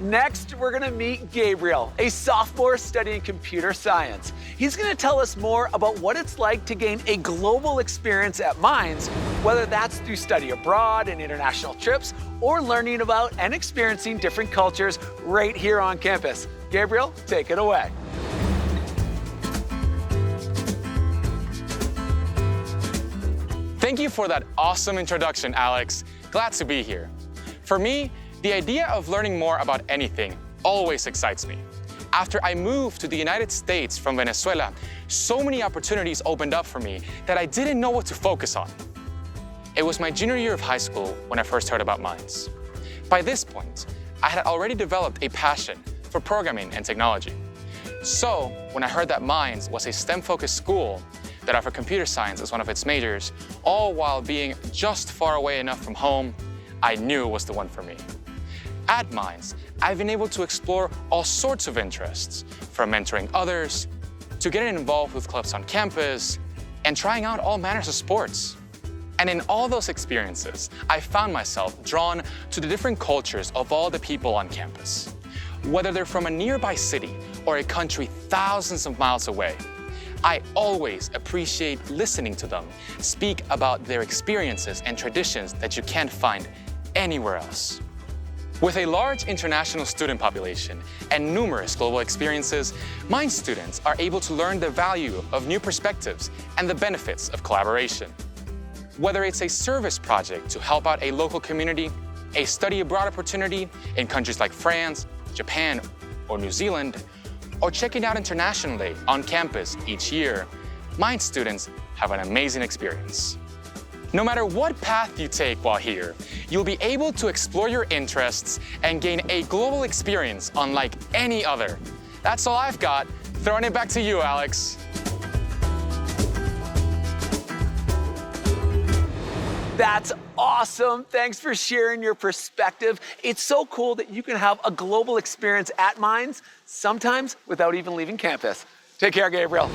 Next, we're gonna meet Gabriel, a sophomore studying computer science. He's gonna tell us more about what it's like to gain a global experience at Mines, whether that's through study abroad and international trips, or learning about and experiencing different cultures right here on campus. Gabriel, take it away. Thank you for that awesome introduction, Alex. Glad to be here. For me, the idea of learning more about anything always excites me. After I moved to the United States from Venezuela, so many opportunities opened up for me that I didn't know what to focus on. It was my junior year of high school when I first heard about Mines. By this point, I had already developed a passion for programming and technology. So, when I heard that Mines was a STEM-focused school that offered computer science as one of its majors, all while being just far away enough from home, I knew it was the one for me. At Mines, I've been able to explore all sorts of interests, from mentoring others, to getting involved with clubs on campus, and trying out all manners of sports. And in all those experiences, I found myself drawn to the different cultures of all the people on campus. Whether they're from a nearby city or a country thousands of miles away, I always appreciate listening to them speak about their experiences and traditions that you can't find anywhere else. With a large international student population and numerous global experiences, Mines students are able to learn the value of new perspectives and the benefits of collaboration. Whether it's a service project to help out a local community, a study abroad opportunity in countries like France, Japan, or New Zealand, or checking out internationally on campus each year, Mines students have an amazing experience. No matter what path you take while here, you'll be able to explore your interests and gain a global experience unlike any other. That's all I've got. Throwing it back to you, Alex. That's awesome. Thanks for sharing your perspective. It's so cool that you can have a global experience at Mines, sometimes without even leaving campus. Take care, Gabriel.